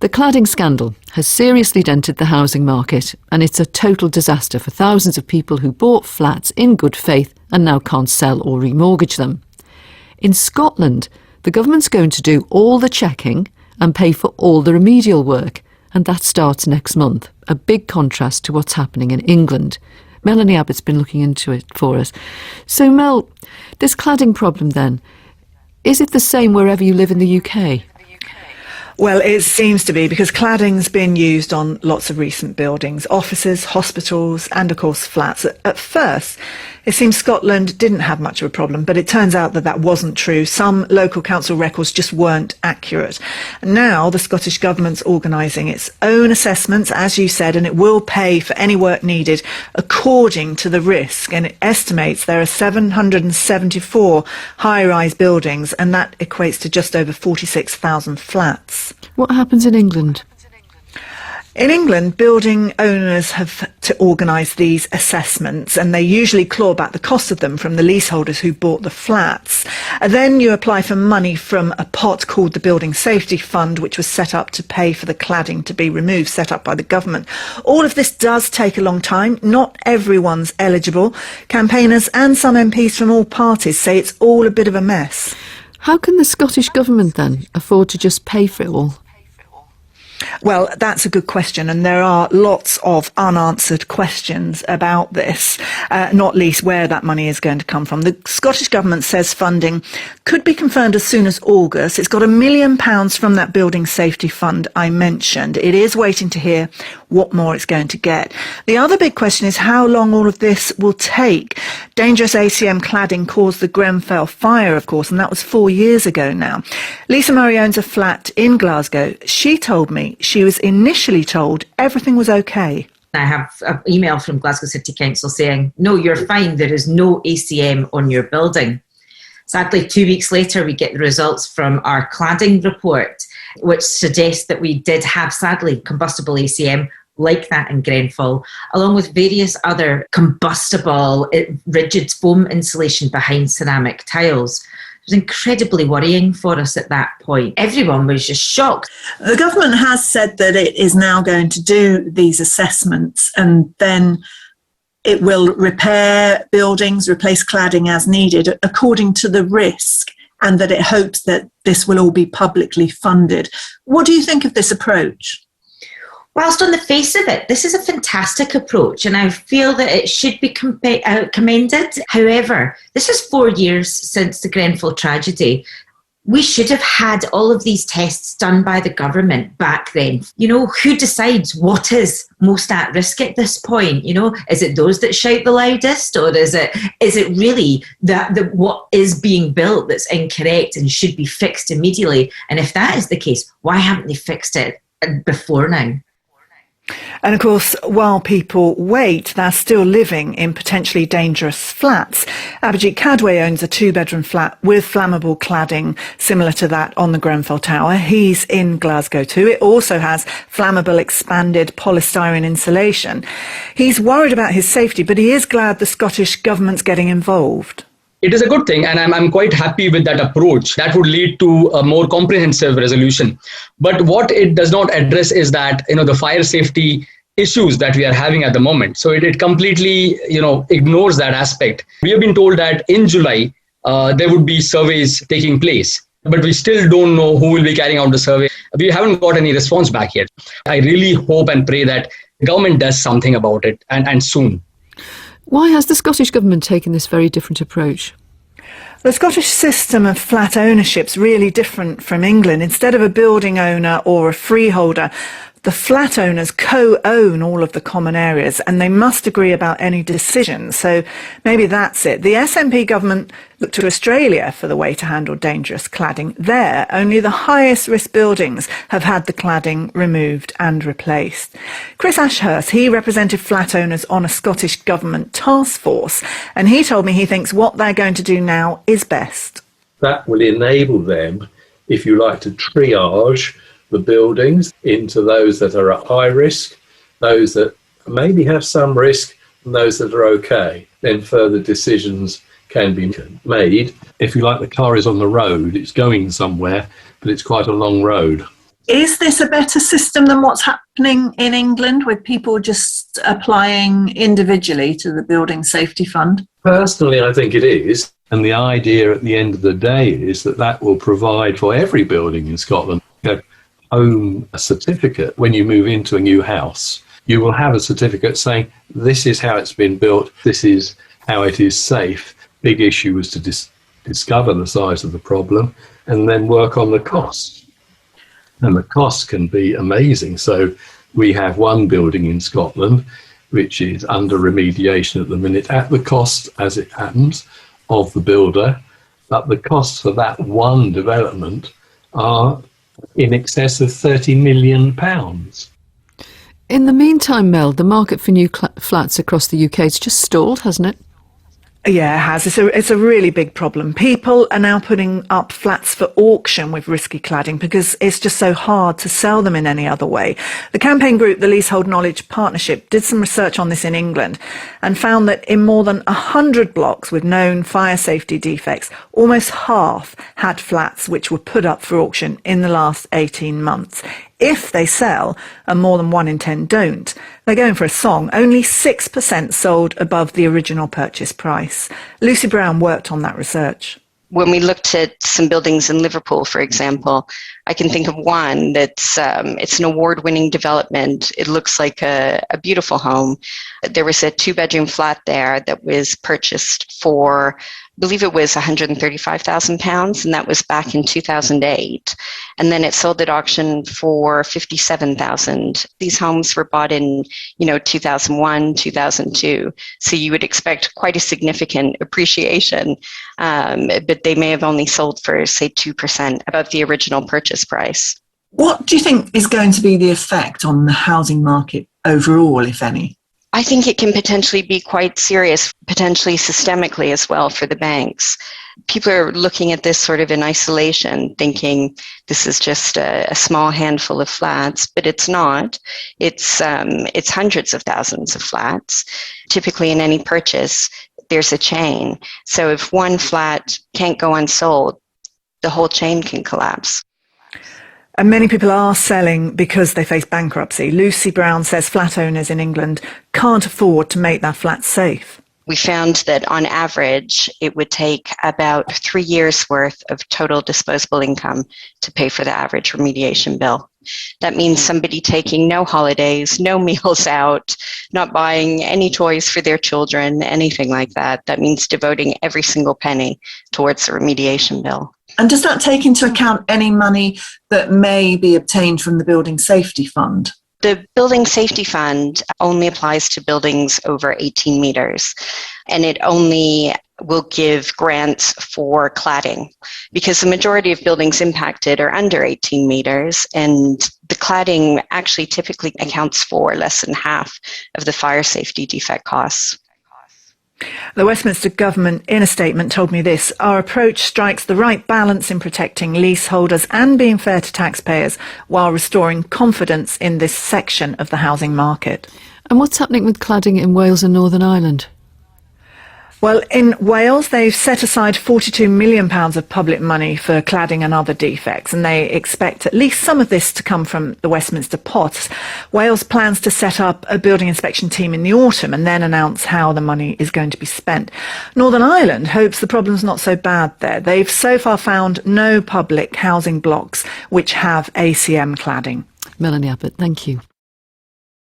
The cladding scandal has seriously dented the housing market, and it's a total disaster for thousands of people who bought flats in good faith and now can't sell or remortgage them. In Scotland, the government's going to do all the checking and pay for all the remedial work, and that starts next month, a big contrast to what's happening in England. Melanie Abbott's been looking into it for us. So Mel, this cladding problem then, is it the same wherever you live in the UK? Well, it seems to be, because cladding's been used on lots of recent buildings, offices, hospitals, and of course flats. At first, it seems Scotland didn't have much of a problem, but it turns out that that wasn't true. Some local council records just weren't accurate. Now, the Scottish Government's organising its own assessments, as you said, and it will pay for any work needed according to the risk. And it estimates there are 774 high-rise buildings, and that equates to just over 46,000 flats. What happens in England? In England, building owners have to organise these assessments, and they usually claw back the cost of them from the leaseholders who bought the flats. And then you apply for money from a pot called the Building Safety Fund, which was set up to pay for the cladding to be removed, set up by the government. All of this does take a long time. Not everyone's eligible. Campaigners and some MPs from all parties say it's all a bit of a mess. How can the Scottish Government then afford to just pay for it all? Well, that's a good question, and there are lots of unanswered questions about this, not least where that money is going to come from. The Scottish Government says funding could be confirmed as soon as August. It's got £1 million from that Building Safety Fund I mentioned. It is waiting to hear what more it's going to get. The other big question is how long all of this will take. Dangerous ACM cladding caused the Grenfell fire, of course, and that was 4 years ago now. Lisa Murray owns a flat in Glasgow. She told me she was initially told everything was okay. I have an email from Glasgow City Council saying, no, you're fine, there is no ACM on your building. Sadly, 2 weeks later, we get the results from our cladding report, which suggests that we did have, sadly, combustible ACM like that in Grenfell, along with various other combustible rigid foam insulation behind ceramic tiles. It was incredibly worrying for us at that point. Everyone was just shocked. The government has said that it is now going to do these assessments, and then it will repair buildings, replace cladding as needed according to the risk, and that it hopes that this will all be publicly funded. What do you think of this approach? Whilst on the face of it, this is a fantastic approach, and I feel that it should be commended. However, this is 4 years since the Grenfell tragedy. We should have had all of these tests done by the government back then. You know, who decides what is most at risk at this point? You know, is it those that shout the loudest, or is it really that what is being built that's incorrect and should be fixed immediately? And if that is the case, why haven't they fixed it before now? And of course, while people wait, they're still living in potentially dangerous flats. Abhijit Kadwe owns a 2-bedroom flat with flammable cladding similar to that on the Grenfell Tower. He's in Glasgow too. It also has flammable expanded polystyrene insulation. He's worried about his safety, but he is glad the Scottish Government's getting involved. It is a good thing, and I'm quite happy with that approach. That would lead to a more comprehensive resolution. But what it does not address is that, the fire safety issues that we are having at the moment. So it completely, ignores that aspect. We have been told that in July, there would be surveys taking place, but we still don't know who will be carrying out the survey. We haven't got any response back yet. I really hope and pray that the government does something about it, and soon. Why has the Scottish Government taken this very different approach? The Scottish system of flat ownership is really different from England. Instead of a building owner or a freeholder, the flat owners co-own all of the common areas, and they must agree about any decisions. So maybe that's it. The SNP government looked to Australia for the way to handle dangerous cladding. There, only the highest risk buildings have had the cladding removed and replaced. Chris Ashurst, he represented flat owners on a Scottish government task force, and he told me he thinks what they're going to do now is best. That will enable them, if you like, to triage the buildings into those that are at high risk, those that maybe have some risk, and those that are okay. Then further decisions can be made. If you like, the car is on the road, it's going somewhere, but it's quite a long road. Is this a better system than what's happening in England, with people just applying individually to the Building Safety Fund? Personally, I think it is. And the idea at the end of the day is that that will provide for every building in Scotland a home certificate. When you move into a new house, you will have a certificate saying this is how it's been built, this is how it is safe. Big issue was to discover the size of the problem and then work on the costs. And the costs can be amazing. So we have one building in Scotland which is under remediation at the minute at the cost, as it happens, of the builder. But the costs for that one development are in excess of £30 million. In the meantime, Mel, the market for new flats across the UK has just stalled, hasn't it? Yeah, it has. It's a really big problem. People are now putting up flats for auction with risky cladding because it's just so hard to sell them in any other way. The campaign group, the Leasehold Knowledge Partnership, did some research on this in England and found that in more than 100 blocks with known fire safety defects, almost half had flats which were put up for auction in the last 18 months. If they sell, and more than 1 in 10 don't, they're going for a song. Only 6% sold above the original purchase price. Lucy Brown worked on that research. When we looked at some buildings in Liverpool, for example, I can think of one that's it's an award-winning development. It looks like a beautiful home. There was a 2-bedroom flat there that was purchased for, I believe it was £135,000, and that was back in 2008. And then it sold at auction for $57,000. These homes were bought in, 2001, 2002. So you would expect quite a significant appreciation, but they may have only sold for, say, 2% above the original purchase price. What do you think is going to be the effect on the housing market overall, if any? I think it can potentially be quite serious, potentially systemically as well for the banks. People are looking at this sort of in isolation, thinking this is just a small handful of flats, but it's not. It's hundreds of thousands of flats. Typically in any purchase, there's a chain. So if one flat can't go unsold, the whole chain can collapse. And many people are selling because they face bankruptcy. Lucy Brown says flat owners in England can't afford to make their flats safe. We found that on average, it would take about 3 years' worth of total disposable income to pay for the average remediation bill. That means somebody taking no holidays, no meals out, not buying any toys for their children, anything like that. That means devoting every single penny towards the remediation bill. And does that take into account any money that may be obtained from the Building Safety Fund? The Building Safety Fund only applies to buildings over 18 metres, and it only will give grants for cladding because the majority of buildings impacted are under 18 metres, and the cladding actually typically accounts for less than half of the fire safety defect costs. The Westminster government, in a statement, told me this: our approach strikes the right balance in protecting leaseholders and being fair to taxpayers while restoring confidence in this section of the housing market. And what's happening with cladding in Wales and Northern Ireland? Well, in Wales, they've set aside £42 million of public money for cladding and other defects, and they expect at least some of this to come from the Westminster pot. Wales plans to set up a building inspection team in the autumn and then announce how the money is going to be spent. Northern Ireland hopes the problem's not so bad there. They've so far found no public housing blocks which have ACM cladding. Melanie Abbott, thank you.